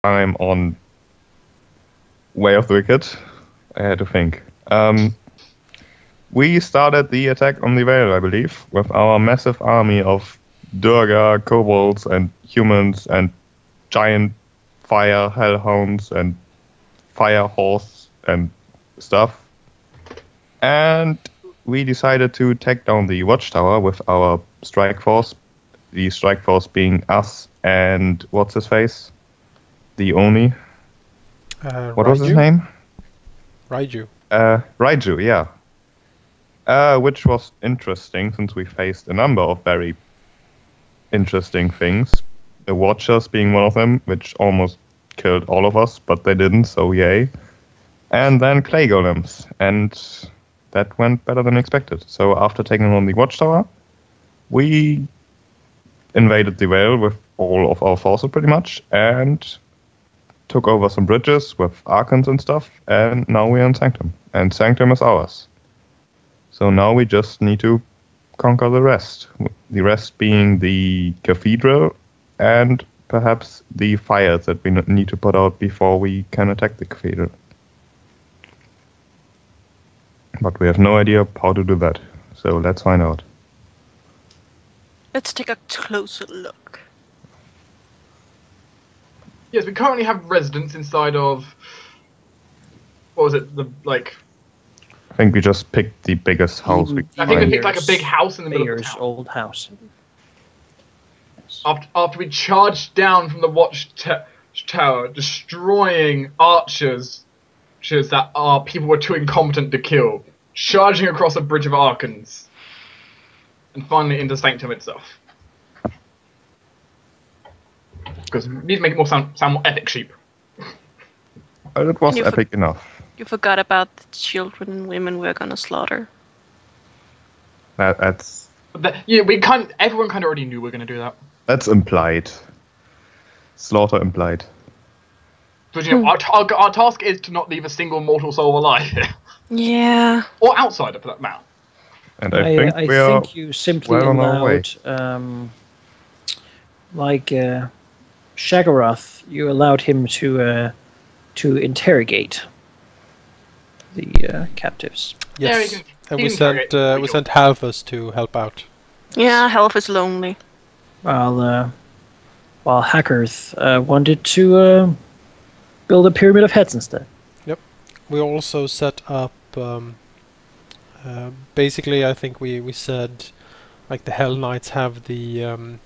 time on Way of the Wicked. I had to think. We started the attack on the Vale, I believe, with our massive army of Durga, kobolds, and humans, and giant fire hellhounds, and fire horse, and stuff. And we decided to take down the watchtower with our strike force. The strike force being us and what's his face? The Oni. What was his name? Raiju. Raiju, yeah. Which was interesting since we faced a number of very interesting things. The Watchers being one of them, which almost killed all of us, but they didn't, so yay. And then Clay Golems, and that went better than expected. So after taking on the Watchtower, we invaded the Vale with all of our forces pretty much, and took over some bridges with Archons and stuff, and now we're in Sanctum. And Sanctum is ours. So now we just need to conquer the rest. The rest being the cathedral and perhaps the fires that we need to put out before we can attack the cathedral. But we have no idea how to do that. So let's find out. Let's take a closer look. Yes, we currently have residents inside of... What was it? I think we just picked the biggest house we could I think we find. picked like a big house in the middle of the town. old house. After we charged down from the watchtower, destroying archers that our people were too incompetent to kill, charging across a bridge of Archons, and finally into Sanctum itself. Because we need to make it sound more epic, sheep. But it was epic enough. You forgot about the children and women we're gonna slaughter. That's Everyone kind of already knew we were gonna do that. That's implied. Slaughter implied. But you know, our task is to not leave a single mortal soul alive here. Yeah. Or outsider, for that matter. And I think you simply well on our way. allowed, Shaggorath, you allowed him to interrogate the captives. Yes, Yeah, and we sent Halfus to help out. Yeah, Health is lonely. While Hackerth wanted to build a pyramid of heads instead. Yep. We also set up. Basically, I think we said, like the Hell Knights have the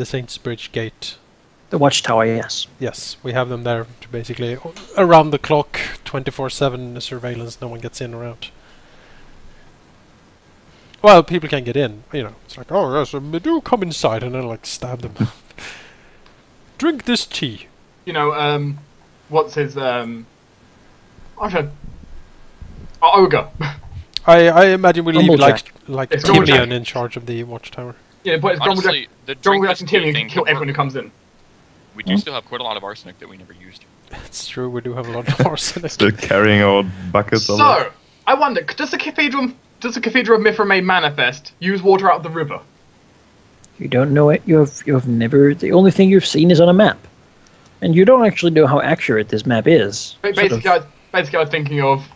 Saints Bridge gate. The watchtower, yes. Yes, we have them there to basically around the clock, 24/7 surveillance. No one gets in or out. Well, people can get in. You know, it's like, oh yes, do come inside, and then like stab them. Drink this tea. You know, what's his Ogre. I imagine we leave like It's Timian Grumblejack. in charge of the watchtower. Yeah, but it's Honestly, the drink Grumblejack and Tyrion can kill everyone who comes in. We do still have quite a lot of arsenic that we never used. It's true, we do have a lot of arsenic. Still carrying our buckets of it. So, I wonder, does the Cathedral of Mithramay Manifest use water out of the river? You don't know it. You have never. The only thing you've seen is on a map, and you don't actually know how accurate this map is. Basically, I was thinking of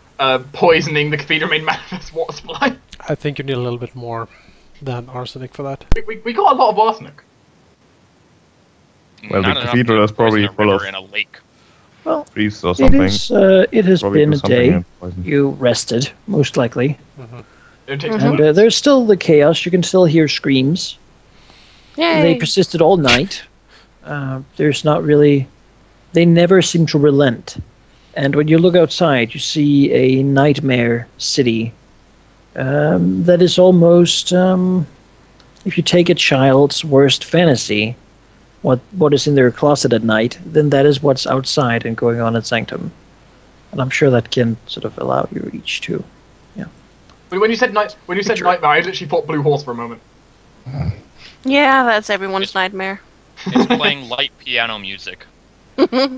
poisoning the Cathedral of Manifest water supply. I think you need a little bit more than arsenic for that. We got a lot of arsenic. Well, Not the enough cathedral to is probably poison a full of river and a lake. Well, trees or something. it has Probably been do a something day. and poison. You rested, most likely, It takes and there's still the chaos. You can still hear screams. Yay. They persisted all night. There's not really. They never seem to relent. And when you look outside, you see a nightmare city. That is almost, if you take a child's worst fantasy, what is in their closet at night, then that is what's outside and going on at Sanctum. And I'm sure that can sort of allow you reach too. Yeah. When you said nightmare, I literally thought Blue Horse for a moment. Yeah, that's everyone's nightmare. It's playing light piano music. Yeah,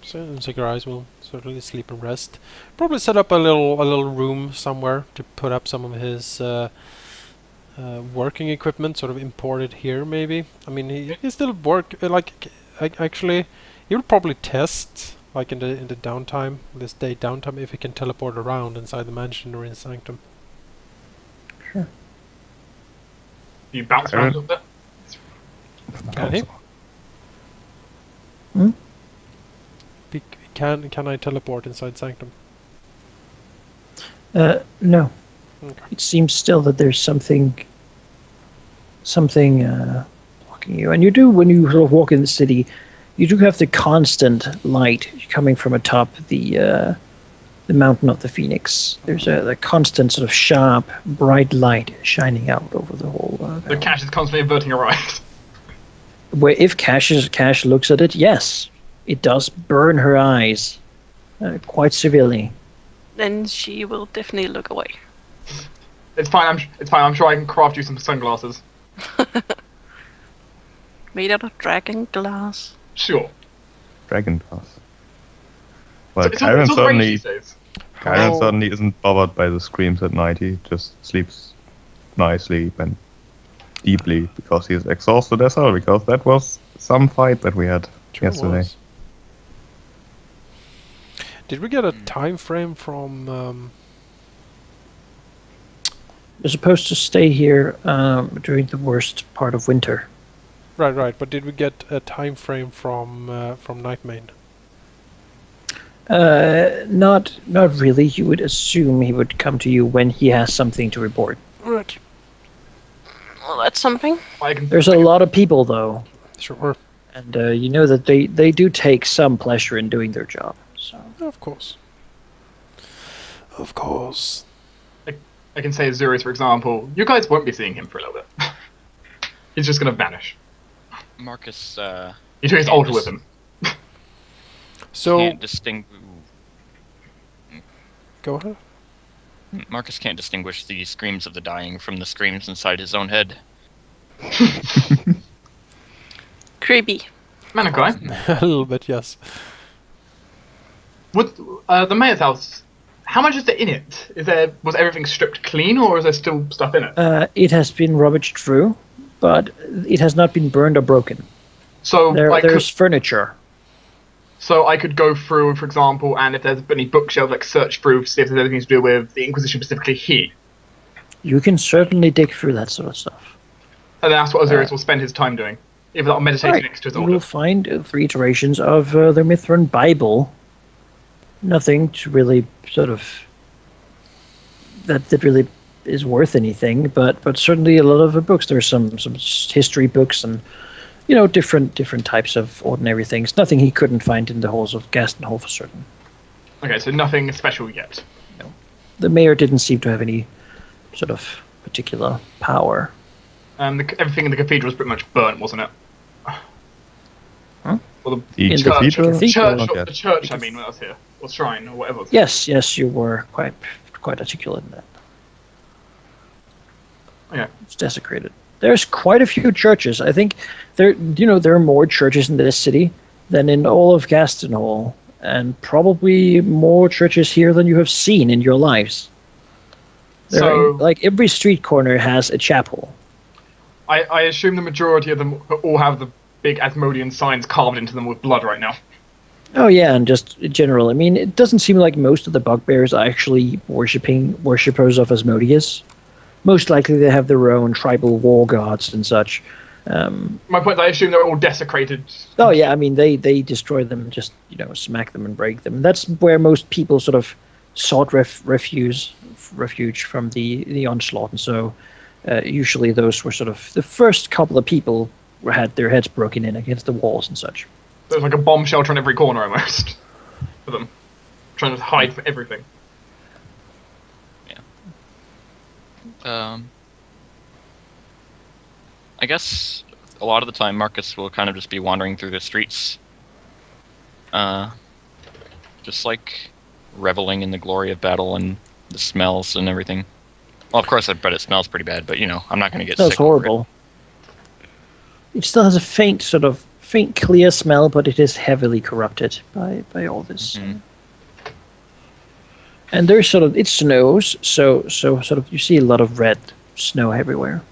so Ziggurais will certainly sleep and rest. Probably set up a little room somewhere to put up some of his working equipment sort of imported here, maybe. I mean, he still work actually. He will probably test like in the downtime, this day downtime, if he can teleport around inside the mansion or in Sanctum. Sure. You bounce around a little bit. Can he? Hmm? Can I teleport inside Sanctum? No. Okay. It seems still that there's something blocking you. And you do, when you sort of walk in the city, you do have the constant light coming from atop the mountain of the Phoenix. There's a constant sort of sharp, bright light shining out over the whole. The cash is constantly averting your eyes. Where if Cash looks at it, yes, it does burn her eyes quite severely. Then she will definitely look away. It's fine. I'm sure I can craft you some sunglasses. Made out of dragon glass. Sure. Dragon Pass. Well, It's all great, she says. Kyron certainly isn't bothered by the screams at night. He just sleeps nicely and deeply because he is exhausted as well, because that was some fight that we had yesterday. Was. Did we get a time frame from... You're supposed to stay here during the worst part of winter. Right. But did we get a time frame from Nightmane? Not really. You would assume he would come to you when he has something to report. Right. Well, that's something. There's a lot of people, though, Sure. and you know that they do take some pleasure in doing their job. So Of course. Of course. I can say Zurius, for example. You guys won't be seeing him for a little bit. He's just gonna vanish. Marcus, You took his altar with him. So... can't distinguish. Go ahead. Marcus can't distinguish the screams of the dying from the screams inside his own head. Creepy. Manakai, A little bit, yes. would the mayor's house? How much is there in it? Was everything stripped clean, or is there still stuff in it? it has been rummaged through, but it has not been burned or broken. So There's furniture. So I could go through, for example, and if there's any bookshelves, like search through, see if there's anything to do with the Inquisition, specifically here. You can certainly dig through that sort of stuff. And that's what Osiris will spend his time doing. If not meditating Right. next to his You altar. will find 3 iterations of the Mithran Bible. Nothing to really sort of that really is worth anything, but certainly a lot of books. There's some history books and different types of ordinary things. Nothing he couldn't find in the halls of Gastenhall for certain. Okay, so nothing special yet. The mayor didn't seem to have any sort of particular power. Everything in the cathedral was pretty much burnt, wasn't it? Huh? Well, the The In the cathedral? cathedral? church, Okay. the church, I mean, when I was here. Or shrine, or whatever. Yes, you were quite articulate in that. Okay. It's desecrated. There's quite a few churches. I think there are more churches in this city than in all of Gastenhall, and probably more churches here than you have seen in your lives. So- Like every street corner has a chapel. I assume the majority of them all have the big Asmodean signs carved into them with blood right now. Oh yeah, and just in general. I mean, it doesn't seem like most of the bugbears are actually worshippers of Asmodeus. Most likely they have their own tribal war gods and such. My point is, I assume they're all desecrated. Oh yeah, I mean they destroy them, just smack them and break them. That's where most people sort of sought refuge from the onslaught, and so usually those were sort of the first couple of people who had their heads broken in against the walls and such. There's like a bomb shelter on every corner almost for them, trying to hide from everything. I guess a lot of the time Marcus will kind of just be wandering through the streets. Just like reveling in the glory of battle and the smells and everything. Well, of course, I bet it smells pretty bad, but I'm not going to get That's sick over it. horrible. It still has a faint clear smell, but it is heavily corrupted by all this. Mhm. And there's it snows, so sort of you see a lot of red snow everywhere.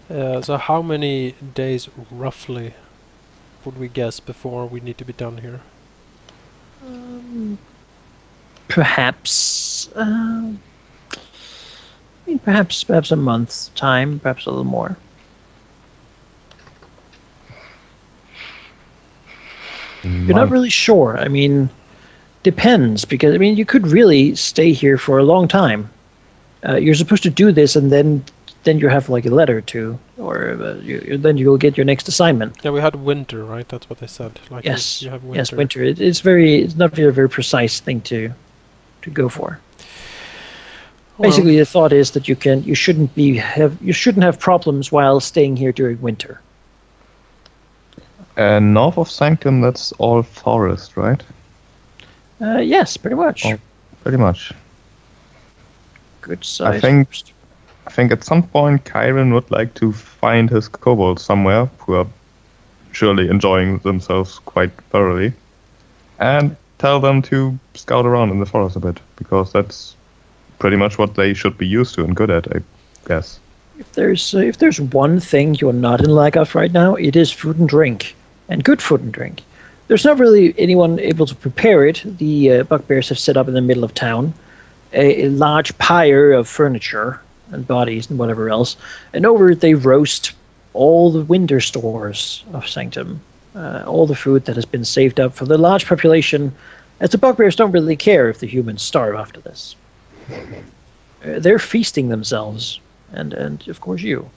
So how many days roughly would we guess before we need to be done here? Perhaps, perhaps a month's time, perhaps a little more. You're not really sure. I mean, depends, because I mean you could really stay here for a long time. You're supposed to do this, and then you have like a letter to, or then you will get your next assignment. Yeah, we had winter, right? That's what they said. Like Yes, you have winter. yes, winter. It's not a very precise thing to go for. Well, Basically, the thought is that you shouldn't have problems while staying here during winter. North of Sanctum, that's all forest, right? Yes, pretty much. Oh, pretty much. Good size. I think at some point Kyron would like to find his kobolds somewhere who are surely enjoying themselves quite thoroughly, and tell them to scout around in the forest a bit, because that's pretty much what they should be used to and good at, I guess. If there's one thing you're not in lack of right now, it is food and drink, and good food and drink. There's not really anyone able to prepare it. The bugbears have set up in the middle of town a large pyre of furniture and bodies and whatever else, and over it they roast all the winter stores of Sanctum, all the food that has been saved up for the large population, as the bugbears don't really care if the humans starve after this. They're feasting themselves, and of course you,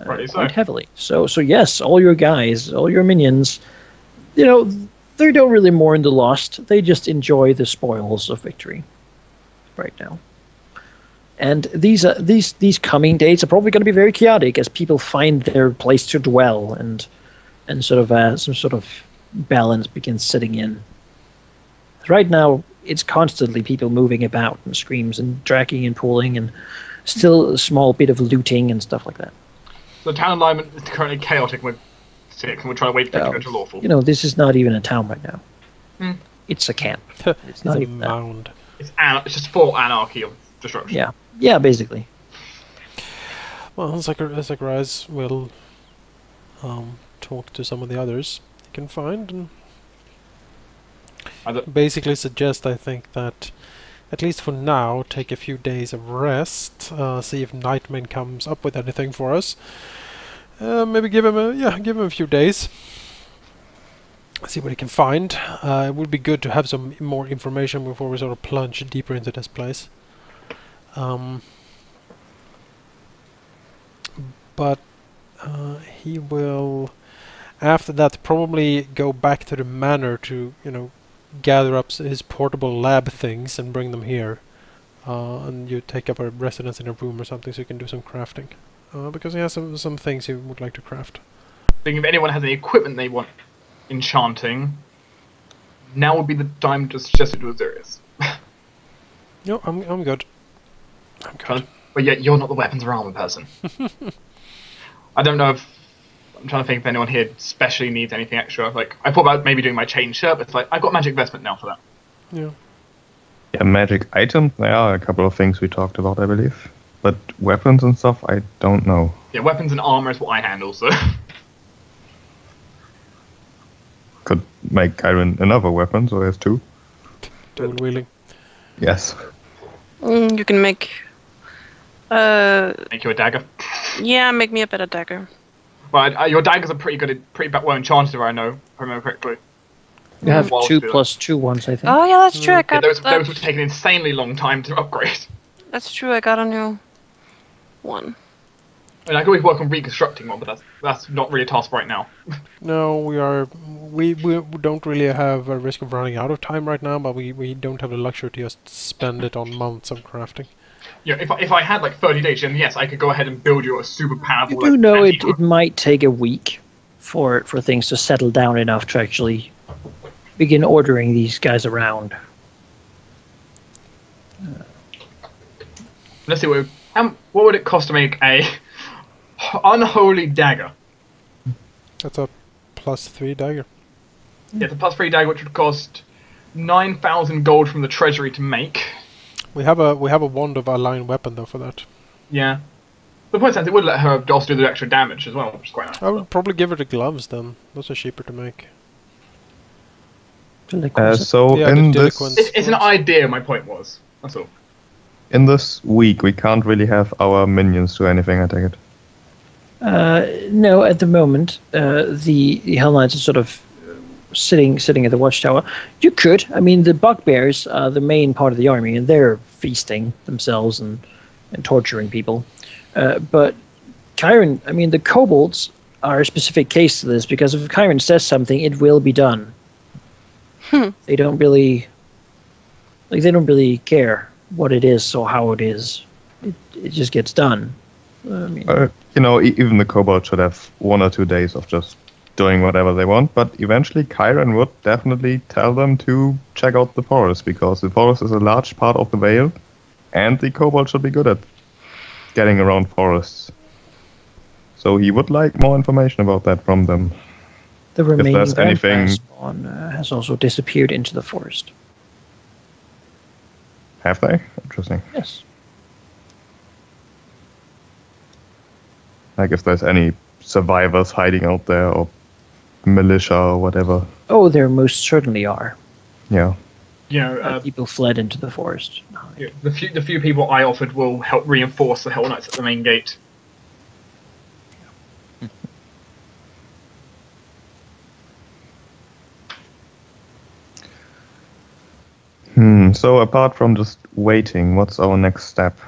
quite heavily. So yes, all your guys, all your minions, they don't really mourn the lost. They just enjoy the spoils of victory right now. And these coming days are probably going to be very chaotic as people find their place to dwell, and sort of some sort of balance begins setting in. Right now, it's constantly people moving about and screams and dragging and pulling, and still a small bit of looting and stuff like that. The town alignment is currently chaotic. We're sick, and we're trying to wait for it to go to lawful. This is not even a town right now. It's a camp. It's not even a mound. It's just full anarchy of destruction. Yeah, basically. Well, Zacharias will talk to some of the others he can find, and basically suggest, I think, that at least for now, take a few days of rest, see if Nightmane comes up with anything for us. Maybe give him a few days. See what he can find. It would be good to have some more information before we sort of plunge deeper into this place. But he will, after that, probably go back to the manor to, gather up his portable lab things and bring them here. And you take up a residence in a room or something so you can do some crafting. Because he has some things he would like to craft. I think if anyone has any equipment they want enchanting, now would be the time to suggest it to Azurius. No, I'm good. I'm good. But yet you're not the weapons or armor person. I don't know if... I'm trying to think if anyone here especially needs anything extra. Like, I thought about maybe doing my chain shirt, but it's like, I've got magic vestment now for that. Yeah, magic items, there are a couple of things we talked about, I believe. But weapons and stuff, I don't know. Yeah, weapons and armor is what I handle, so... Could make Kyron another weapon, so he has two. Dual wheeling. Yes. You can make... Make you a dagger? Yeah, make me a better dagger. Well, your daggers are pretty well enchanted, if I know, if I remember correctly. You have 2+2 ones, I think. Oh yeah, that's true. I got those would take an insanely long time to upgrade. That's true. I got a new one. I mean, I can always work on reconstructing one, but that's not really a task right now. No, we don't really have a risk of running out of time right now, but we don't have the luxury to just spend it on months of crafting. Yeah, if I had like 30 days, then yes, I could go ahead and build you a super powerful... You do know it might take a week for things to settle down enough to actually begin ordering these guys around. Let's see, what would it cost to make a unholy dagger? That's a +3 dagger. Yeah, it's a +3 dagger, which would cost 9,000 gold from the treasury to make. We have a wand of Align weapon though for that. Yeah. The point is, it would let her also do the extra damage as well, which is quite nice. I would probably give her the gloves then. Those are cheaper to make. So Yeah, in the this Deliquance. It's an idea, my point was. That's all. week, we can't really have our minions do anything. I take it. No, at the moment, the Hell Knights are sort of sitting at the watchtower. You could. I mean, the bugbears are the main part of the army, and they're feasting themselves and torturing people. But Chiron, I mean, the kobolds are a specific case to this, because if Chiron says something, it will be done. They don't really care what it is or how it is. It just gets done. I mean, Even the kobold should have 1 or 2 days of just doing whatever they want, but eventually Chiron would definitely tell them to check out the forest, because the forest is a large part of the Vale, and the kobold should be good at getting around forests. So he would like more information about that from them. the remaining there's vampire anything- spawn has also disappeared into the forest. Have they? Interesting. Yes. Like if there's any survivors hiding out there, or militia or whatever. Oh, there most certainly are. Yeah. People fled into the forest. Yeah, the few people I offered will help reinforce the Hell Knights at the main gate. So apart from just waiting, what's our next step?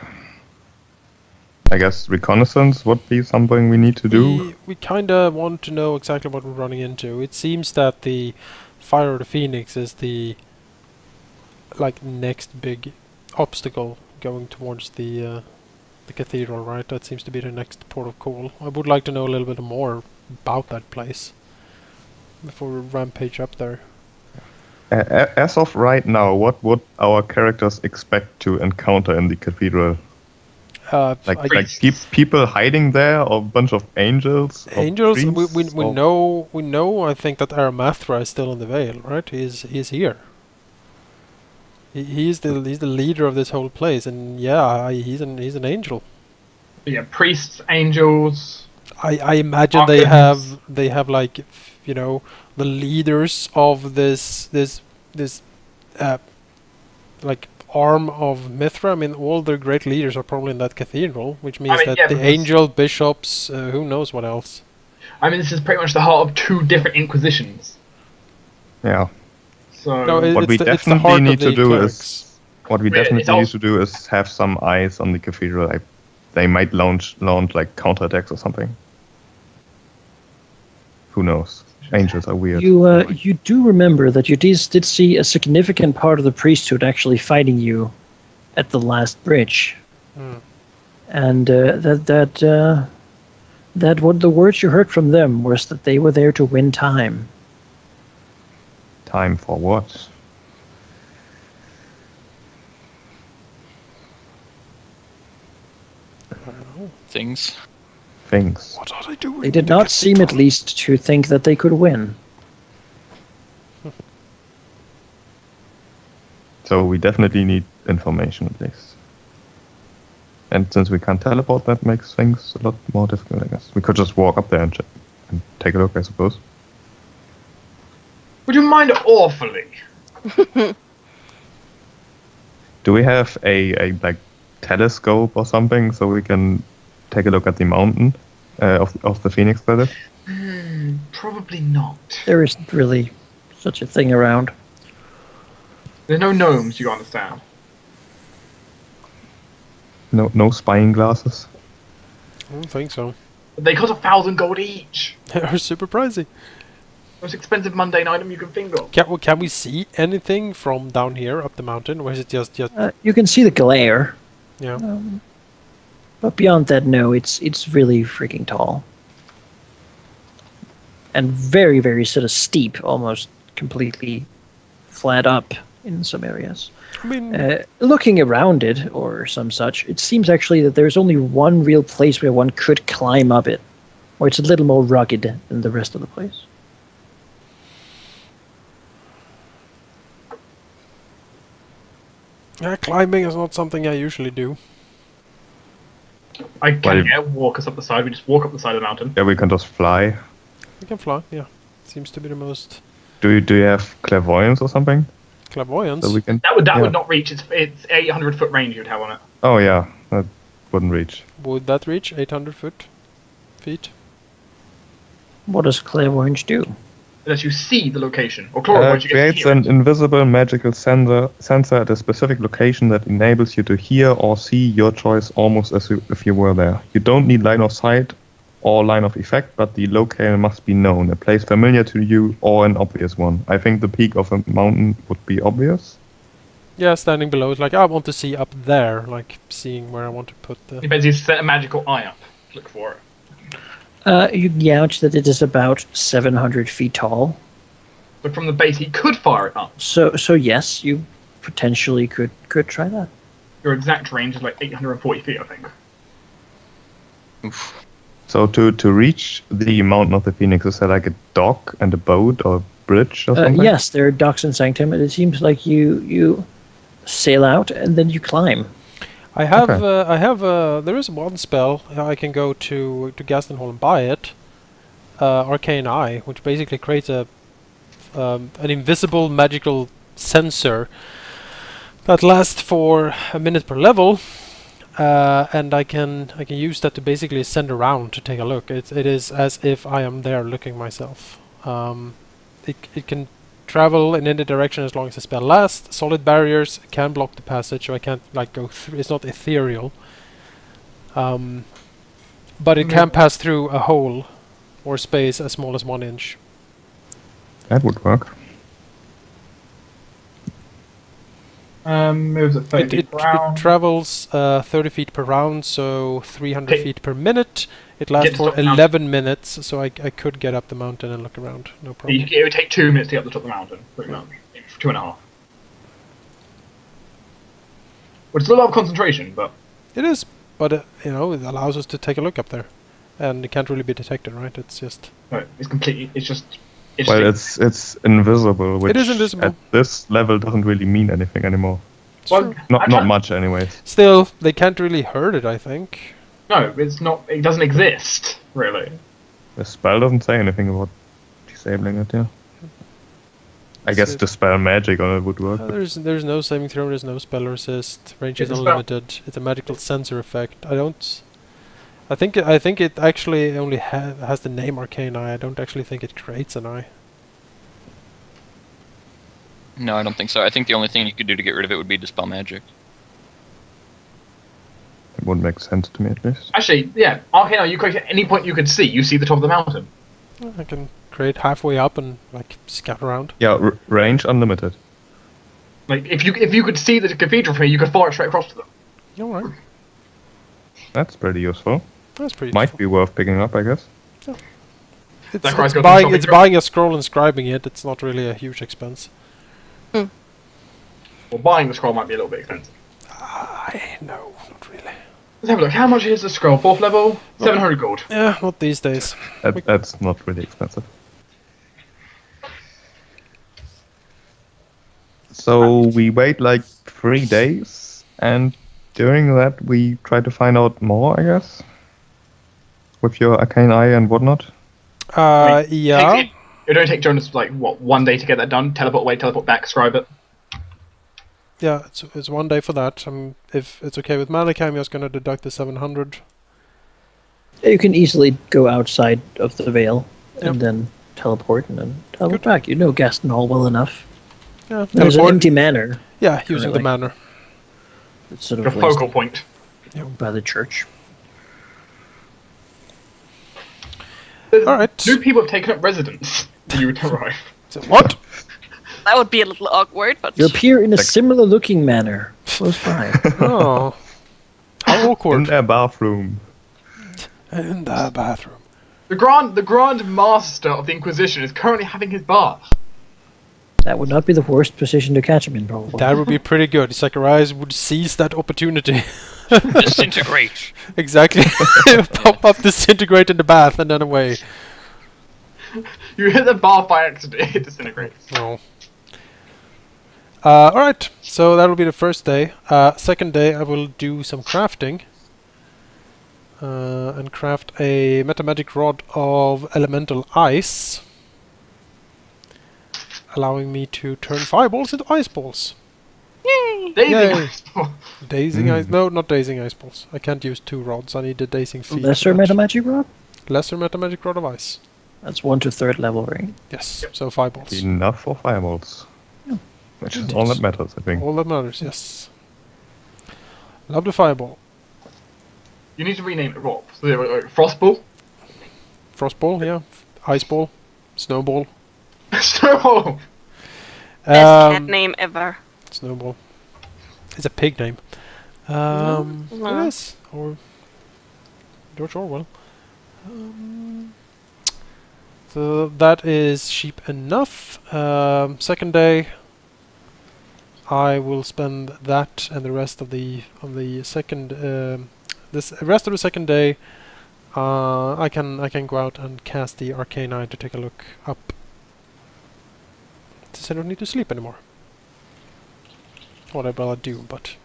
I guess reconnaissance would be something we need to do. We kind of want to know exactly what we're running into. It seems that the Fire of the Phoenix is the next big obstacle going towards the cathedral, right? That seems to be the next port of call. I would like to know a little bit more about that place before we rampage up there. As of right now, what would our characters expect to encounter in the cathedral? People hiding there, or a bunch of angels? Or Angels. priests, We or- know. I think that Aramathra is still in the Vale, right? He's here. He's the leader of this whole place, and yeah, he's an angel. Yeah, priests, angels. I imagine they have the leaders of this arm of Mithra. I mean, all the great leaders are probably in that cathedral, which means that the because- angel bishops, who knows what else. I mean, this is pretty much the heart of 2 different inquisitions. Yeah. So No, What we it's the definitely heart of need to the do clerics. is have some eyes on the cathedral. They might launch like counterattacks or something. Who knows? Angels are weird. You do remember that you did see a significant part of the priesthood actually fighting you at the last bridge, and that what the words you heard from them was that they were there to win time. Time for what? Things. Things. What are they doing? They did not seem, at least, to think that they could win. So we definitely need information at least. And since we can't teleport, that makes things a lot more difficult, I guess. We could just walk up there and take a look, I suppose. would you mind awfully? Do we have a telescope or something so we can take a look at the mountain of the Phoenix, that is? Probably not. There isn't really such a thing around. There's no gnomes, you understand. No spying glasses. I don't think so. They cost 1,000 gold each. They are super pricey. Most expensive mundane item you can think of. Can we see anything from down here up the mountain, or is it just You can see the glare, yeah? but beyond that, no, it's really freaking tall. And very, very sort of steep, almost completely flat up in some areas. I mean, Looking around it, or some such, it seems actually that there's only one real place where one could climb up it, where it's a little more rugged than the rest of the place. yeah, climbing is not something I usually do. I can Well- walk us up the side. We just walk up the side of the mountain. Yeah, we can just fly. We can fly, yeah. Seems to be the most Do you have clairvoyance or something? clairvoyance. So we can. That Yeah. would not reach. It's 800-foot range you'd have on it. Oh yeah, that wouldn't reach. Would that reach 800 feet? What does clairvoyance do? Unless you see the location. Or clairvoyance, you get to Creates hear an it. invisible magical sensor at a specific location that enables you to hear or see your choice almost as if you were there. You don't need line of sight or line of effect, but the locale must be known, a place familiar to you or an obvious one. I think the peak of a mountain would be obvious. Yeah, standing below. It's like, I want to see up there, like seeing where I want to put the... You basically set a magical eye up. Look for it. You gouge that it is about 700 feet tall. But from the base, he could fire it up. So yes, you potentially could try that. Your exact range is like 840 feet, I think. Oof. So to reach the Mountain of the Phoenix, is there like a dock and a boat or a bridge or something? Yes, there are docks in Sanctum, and it seems like you sail out and then you climb. I have, Okay. there is one spell I can go to Gaston Hall and buy it. Arcane Eye, which basically creates an invisible magical sensor that lasts for a minute per level. And I can use that to basically send around to take a look. It is as if I am there looking myself. It can travel in any direction as long as the spell lasts. Solid barriers can block the passage, so I can't like go through. It's not ethereal. But it can pass through a hole or space as small as 1 inch. That would work. Moves at 30 It per round. travels 30 feet per round, so 300 Okay. feet per minute. It lasts to for top the mountain. 11 minutes, so I could get up the mountain and look around. No problem. It would take 2 minutes to get up the top of the mountain, pretty much. 2.5. Which is a lot of concentration, but It is, but you know, it allows us to take a look up there, and it can't really be detected, right? It's just no, it's completely. It's just. Well, it's invisible, which is invisible. at this level doesn't really mean anything anymore. it's Well, true. Not much, anyways. Still, they can't really hurt it. I think. No, it's not. It doesn't exist, really. The spell doesn't say anything about disabling it. Yeah. I guess it- dispel magic on it would work. but There's no saving throw. There's no spell resist. Range is It's a spell. unlimited. It's a magical sensor effect. I think it actually only has the name Arcane Eye. I don't actually think it creates an eye. No, I don't think so. I think the only thing you could do to get rid of it would be dispel magic. it wouldn't make sense to me at least. Actually, yeah. Okay, now you create at any point you could see. You see the top of the mountain. I can create halfway up and like scout around. Yeah, range unlimited. Like if you could see the cathedral from here, you could fire it straight across to them. All right, That's pretty useful. that's pretty. Might be worth picking up, I guess. It's, That guy's it's got the buying shopping it's cart. buying a scroll and scribing it. It's not really a huge expense. Well, buying the scroll might be a little bit expensive. No, not really. Let's have a look. How much is the scroll? 4th level, 700 gold. Yeah, not these days. That's not really expensive. So we wait like 3 days, and during that we try to find out more, I guess, with your arcane eye and whatnot. Yeah. It only take Jonas like what 1 day to get that done. Teleport away, teleport back, scribe it. Yeah, it's 1 day for that. If it's okay with Malacham, I'm just gonna deduct the 700. You can easily go outside of the veil Yep. and then teleport and then teleport Good. back. You know Gaston Hall well enough. Yeah, There's an teleport. empty manor. Yeah, using the Anyway. manor. It's sort Your of placed focal point. by the church. Alright. New people have taken up residence. when You would arrive. So what? That would be a little awkward, but You appear in a similar looking manor close by. Oh, how In awkward. their bathroom. In the bathroom. The Grand Master of the Inquisition is currently having his bath. That would not be the worst position to catch him in, probably. That would be pretty good. Zacharias would seize that opportunity. Disintegrate. Exactly. Pop up, disintegrate in the bath, and then away. You hit the bath by accident, it disintegrates. No. Alright, so that'll be the first day. Second day, I will do some crafting. and craft a metamagic rod of elemental ice, allowing me to turn fireballs into ice balls. Yay! Dazing Yay. ice ball. Dazing ice? No, not dazing ice balls. I can't use 2 rods. I need the dazing feet. Lesser for that. metamagic rod? Lesser metamagic rod of ice. That's 1 to 3rd level, right? Yes. So fireballs. Enough for fireballs. Yeah. Which is all that matters, I think. All that matters. Yes. Love the fireball. You need to rename it what? So they were, Frostball? Frostball. Yeah. Ice ball. Snowball. Snowball! Best cat name ever. Snowball. It's a pig name. No. Yes. Or George Orwell. So that is sheep enough. Second day, I will spend that and the rest of the second rest of the second day. I can go out and cast the arcane eye to take a look up, since I don't need to sleep anymore. What I'd rather do, but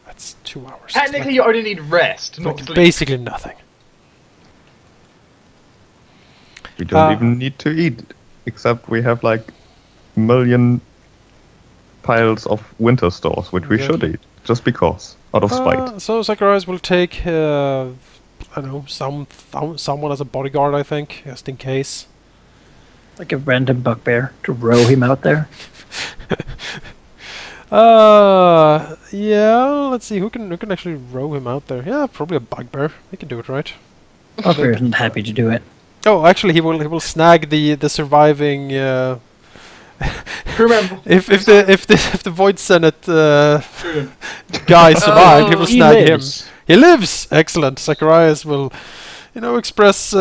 that's 2 hours. Technically, you only need rest, not Like sleep. basically nothing. We don't even need to eat, except we have like a million piles of winter stores, which we should eat, just because, out of spite. So Zacharias will take, I don't know, someone as a bodyguard, I think, just in case. Like a random bugbear to row him out there. Yeah. Let's see who can actually row him out there. Yeah, probably a bugbear. He can do it, right? Bugbear isn't happy to do it. Oh, actually, he will snag the surviving. Remember, If the Void Senate guy survived, he will snag him. lives. He lives. Excellent. Zacharias will, express joy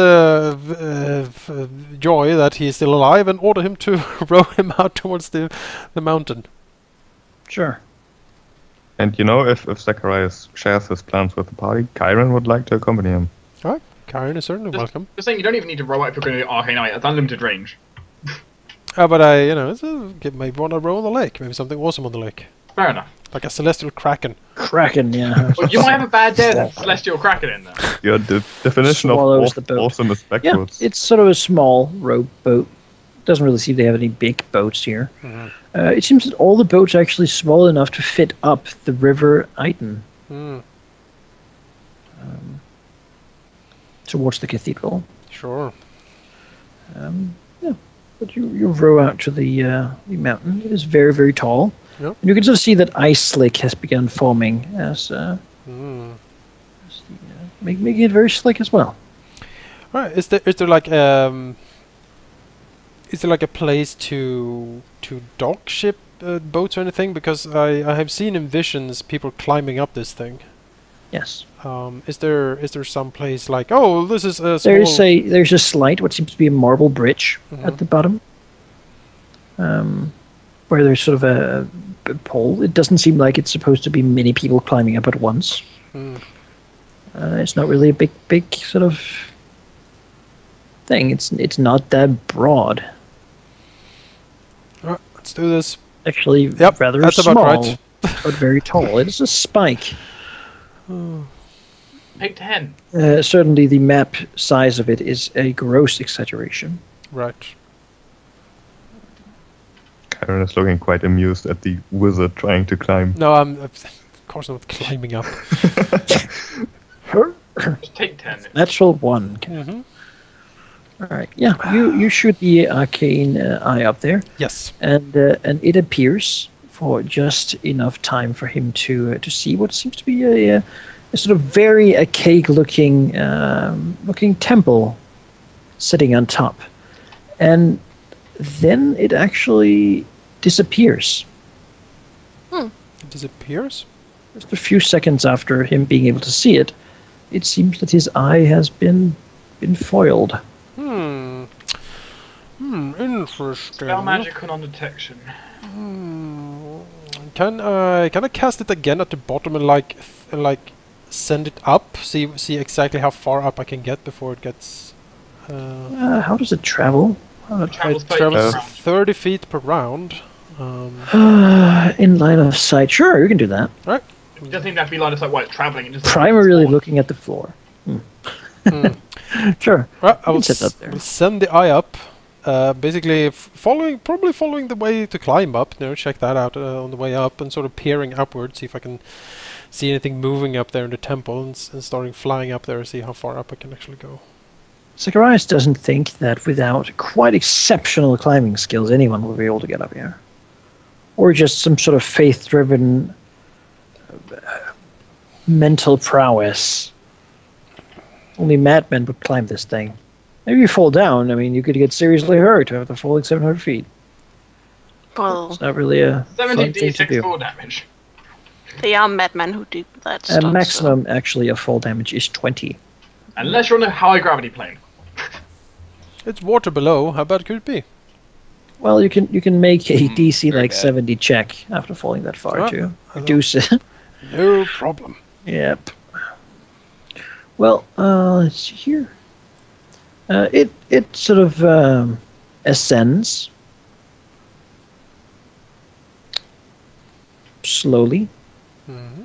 that he is still alive and order him to row him out towards the mountain. Sure. And if Zacharias shares his plans with the party, Kyron would like to accompany him. Alright, Karen is certainly welcome. just saying, you don't even need to row out if you're going to do Arcane Eye. It's unlimited range. But I, maybe want to row on the lake. Maybe something awesome on the lake. Fair enough. Like a celestial kraken. Kraken, yeah. Well, you might have a bad day with a Celestial Kraken in there. Your definition of Swallows the boat. awesome is Yeah, backwards. it's sort of a small rowboat. Doesn't really seem they have any big boats here. Mhm. It seems that all the boats are actually small enough to fit up the river Iten Hmm. towards the cathedral. Sure. Yeah, but you row out to the mountain. It is very, very tall. Yep. And you can sort of see that ice slick has begun forming as making it very slick as well. Alright, is there like a place to dock ship boats or anything? Because I have seen in visions people climbing up this thing. Yes. Is there some place like, oh, this is a small... There's a slight, what seems to be a marble bridge at the bottom, where there's sort of a pole. It doesn't seem like it's supposed to be many people climbing up at once. It's not really a big sort of thing. It's not that broad. Alright, let's do this. Actually, Yep, rather that's small, about right. but very tall. It is a spike. Take 10. Certainly, the map size of it is a gross exaggeration. Right. Kyron is looking quite amused at the wizard trying to climb. No, I'm of course not climbing up. Just take 10. Natural 1. Mm-hmm. All right. Yeah, you shoot the arcane eye up there, Yes. and it appears for just enough time for him to see what seems to be a sort of very archaic looking temple sitting on top, and then it actually disappears. It disappears? Just a few seconds after him being able to see it, it seems that his eye has been foiled. Interesting. Spell magic and on detection. Can I cast it again at the bottom and like send it up? See exactly how far up I can get before it gets. How does it travel? It Travels 30 travels round. 30 feet per round. In line of sight. Sure, you can do that. Right. It doesn't even have to be line of sight while it's travelling. It just Primarily looking at the floor. Sure. Well, I You will can sit up there. will send the eye up. Basically, probably following the way to climb up. Check that out on the way up, and sort of peering upwards, see if I can see anything moving up there in the temple, and starting flying up there, see how far up I can actually go. Zacharias doesn't think that without quite exceptional climbing skills, anyone will be able to get up here. Or just some sort of faith-driven mental prowess. Only madmen would climb this thing. Maybe you fall down. I mean, you could get seriously hurt after falling 700 feet. Well, It's not really a fun thing to 70d6 do. fall damage. they are madmen who do that stuff. Maximum, actually, of fall damage is 20. Unless you're on a high gravity plane. It's water below. How bad could it be? Well, you can make a DC very like bad. 70 check after falling that far Ah, to I reduce it. No problem. Yep. Well, let's see here. It sort of ascends slowly. Mhm.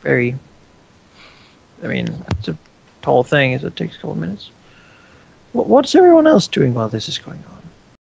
Very. I mean, it's a tall thing. It takes a couple of minutes. What's everyone else doing while this is going on?